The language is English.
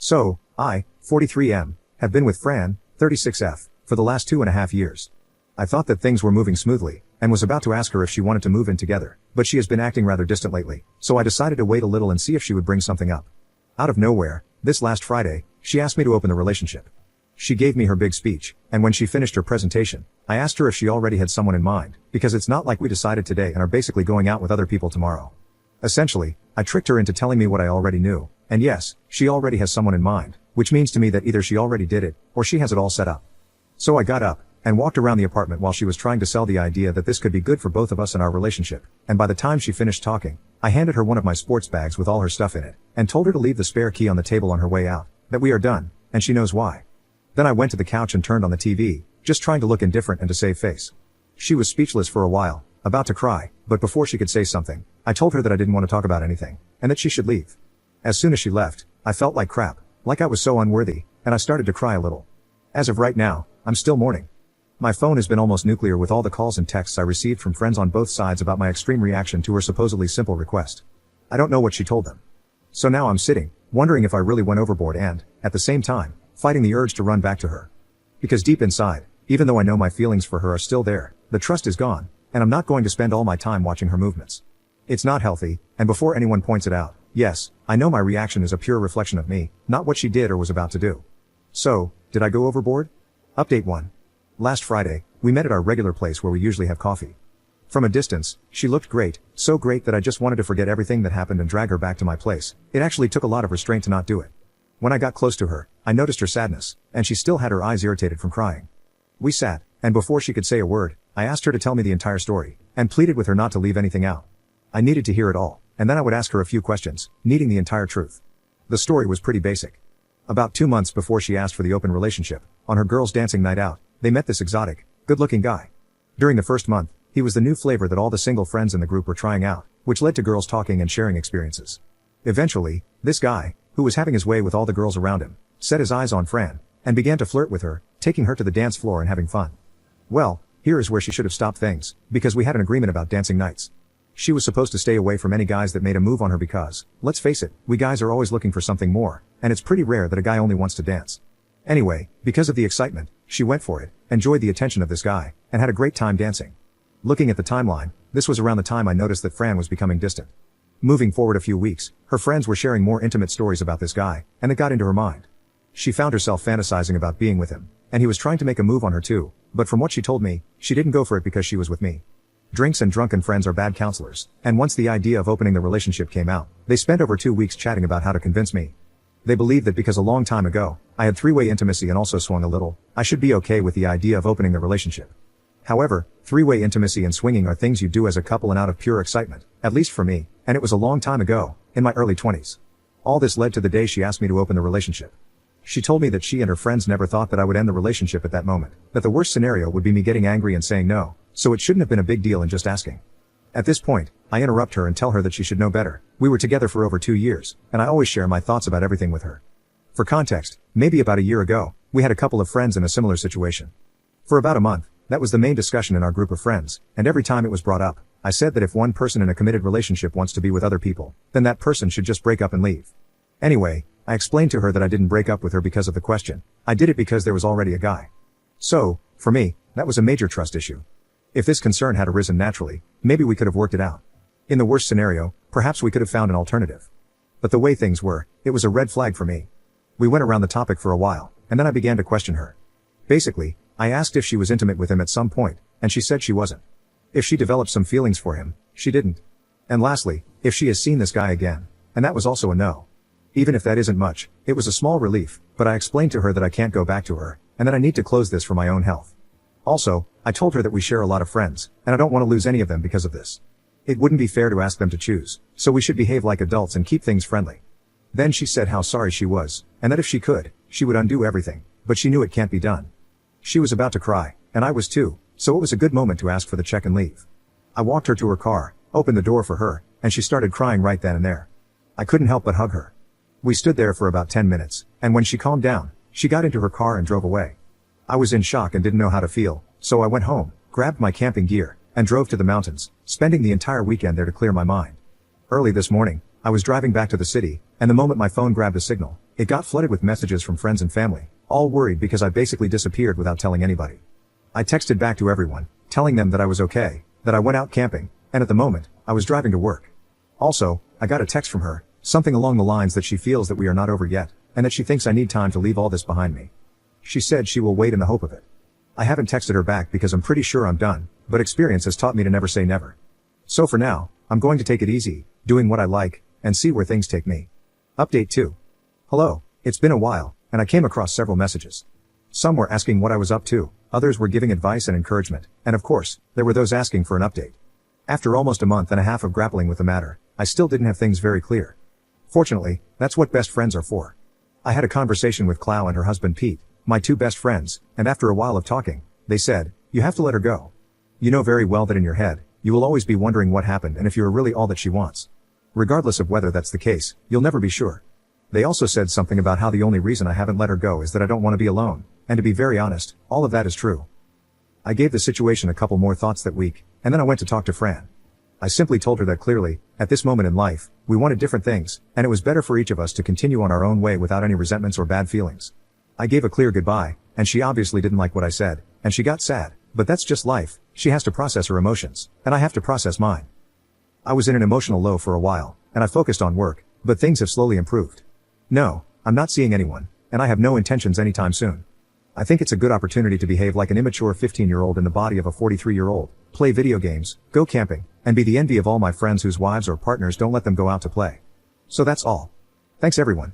So, I, 43M, have been with Fran, 36F, for the last 2.5 years. I thought that things were moving smoothly, and was about to ask her if she wanted to move in together, but she has been acting rather distant lately, so I decided to wait a little and see if she would bring something up. Out of nowhere, this last Friday, she asked me to open the relationship. She gave me her big speech, and when she finished her presentation, I asked her if she already had someone in mind, because it's not like we decided today and are basically going out with other people tomorrow. Essentially, I tricked her into telling me what I already knew, and yes, she already has someone in mind, which means to me that either she already did it, or she has it all set up. So I got up, and walked around the apartment while she was trying to sell the idea that this could be good for both of us in our relationship, and by the time she finished talking, I handed her one of my sports bags with all her stuff in it, and told her to leave the spare key on the table on her way out, that we are done, and she knows why. Then I went to the couch and turned on the TV, just trying to look indifferent and to save face. She was speechless for a while, about to cry, but before she could say something, I told her that I didn't want to talk about anything, and that she should leave. As soon as she left, I felt like crap, like I was so unworthy, and I started to cry a little. As of right now, I'm still mourning. My phone has been almost nuclear with all the calls and texts I received from friends on both sides about my extreme reaction to her supposedly simple request. I don't know what she told them. So now I'm sitting, wondering if I really went overboard and, at the same time, fighting the urge to run back to her. Because deep inside, even though I know my feelings for her are still there, the trust is gone, and I'm not going to spend all my time watching her movements. It's not healthy, and before anyone points it out, yes, I know my reaction is a pure reflection of me, not what she did or was about to do. So, did I go overboard? Update 1. Last Friday, we met at our regular place where we usually have coffee. From a distance, she looked great, so great that I just wanted to forget everything that happened and drag her back to my place. It actually took a lot of restraint to not do it. When I got close to her, I noticed her sadness, and she still had her eyes irritated from crying. We sat, and before she could say a word, I asked her to tell me the entire story, and pleaded with her not to leave anything out. I needed to hear it all, and then I would ask her a few questions, needing the entire truth. The story was pretty basic. About 2 months before she asked for the open relationship, on her girls' dancing night out, they met this exotic, good-looking guy. During the first month, he was the new flavor that all the single friends in the group were trying out, which led to girls talking and sharing experiences. Eventually, this guy, who was having his way with all the girls around him, set his eyes on Fran, and began to flirt with her, taking her to the dance floor and having fun. Well, here is where she should have stopped things, because we had an agreement about dancing nights. She was supposed to stay away from any guys that made a move on her because, let's face it, we guys are always looking for something more, and it's pretty rare that a guy only wants to dance. Anyway, because of the excitement, she went for it, enjoyed the attention of this guy, and had a great time dancing. Looking at the timeline, this was around the time I noticed that Fran was becoming distant. Moving forward a few weeks, her friends were sharing more intimate stories about this guy, and it got into her mind. She found herself fantasizing about being with him, and he was trying to make a move on her too, but from what she told me, she didn't go for it because she was with me. Drinks and drunken friends are bad counselors, and once the idea of opening the relationship came out, they spent over 2 weeks chatting about how to convince me. They believed that because a long time ago, I had three-way intimacy and also swung a little, I should be okay with the idea of opening the relationship. However, three-way intimacy and swinging are things you do as a couple and out of pure excitement, at least for me, and it was a long time ago, in my early 20s. All this led to the day she asked me to open the relationship. She told me that she and her friends never thought that I would end the relationship at that moment, that the worst scenario would be me getting angry and saying no, so it shouldn't have been a big deal in just asking. At this point, I interrupt her and tell her that she should know better. We were together for over 2 years, and I always share my thoughts about everything with her. For context, maybe about a year ago, we had a couple of friends in a similar situation. For about a month, that was the main discussion in our group of friends, and every time it was brought up, I said that if one person in a committed relationship wants to be with other people, then that person should just break up and leave. Anyway, I explained to her that I didn't break up with her because of the question. I did it because there was already a guy. So, for me, that was a major trust issue. If this concern had arisen naturally, maybe we could have worked it out. In the worst scenario, perhaps we could have found an alternative. But the way things were, it was a red flag for me. We went around the topic for a while, and then I began to question her. Basically, I asked if she was intimate with him at some point, and she said she wasn't. If she developed some feelings for him, she didn't. And lastly, if she has seen this guy again, and that was also a no. Even if that isn't much, it was a small relief, but I explained to her that I can't go back to her, and that I need to close this for my own health. Also, I told her that we share a lot of friends, and I don't want to lose any of them because of this. It wouldn't be fair to ask them to choose, so we should behave like adults and keep things friendly. Then she said how sorry she was, and that if she could, she would undo everything, but she knew it can't be done. She was about to cry, and I was too, so it was a good moment to ask for the check and leave. I walked her to her car, opened the door for her, and she started crying right then and there. I couldn't help but hug her. We stood there for about 10 minutes, and when she calmed down, she got into her car and drove away. I was in shock and didn't know how to feel, so I went home, grabbed my camping gear, and drove to the mountains, spending the entire weekend there to clear my mind. Early this morning, I was driving back to the city, and the moment my phone grabbed a signal, it got flooded with messages from friends and family, all worried because I basically disappeared without telling anybody. I texted back to everyone, telling them that I was okay, that I went out camping, and at the moment, I was driving to work. Also, I got a text from her, something along the lines that she feels that we are not over yet, and that she thinks I need time to leave all this behind me. She said she will wait in the hope of it. I haven't texted her back because I'm pretty sure I'm done, but experience has taught me to never say never. So for now, I'm going to take it easy, doing what I like, and see where things take me. Update 2. Hello, it's been a while, and I came across several messages. Some were asking what I was up to, others were giving advice and encouragement, and of course, there were those asking for an update. After almost a month and a half of grappling with the matter, I still didn't have things very clear. Fortunately, that's what best friends are for. I had a conversation with Clau and her husband Pete, my two best friends, and after a while of talking, they said, "You have to let her go. You know very well that in your head, you will always be wondering what happened and if you are really all that she wants. Regardless of whether that's the case, you'll never be sure." They also said something about how the only reason I haven't let her go is that I don't want to be alone, and to be very honest, all of that is true. I gave the situation a couple more thoughts that week, and then I went to talk to Fran. I simply told her that clearly, at this moment in life, we wanted different things, and it was better for each of us to continue on our own way without any resentments or bad feelings. I gave a clear goodbye, and she obviously didn't like what I said, and she got sad, but that's just life. She has to process her emotions, and I have to process mine. I was in an emotional low for a while, and I focused on work, but things have slowly improved. No, I'm not seeing anyone, and I have no intentions anytime soon. I think it's a good opportunity to behave like an immature 15-year-old in the body of a 43-year-old, play video games, go camping, and be the envy of all my friends whose wives or partners don't let them go out to play. So that's all. Thanks everyone.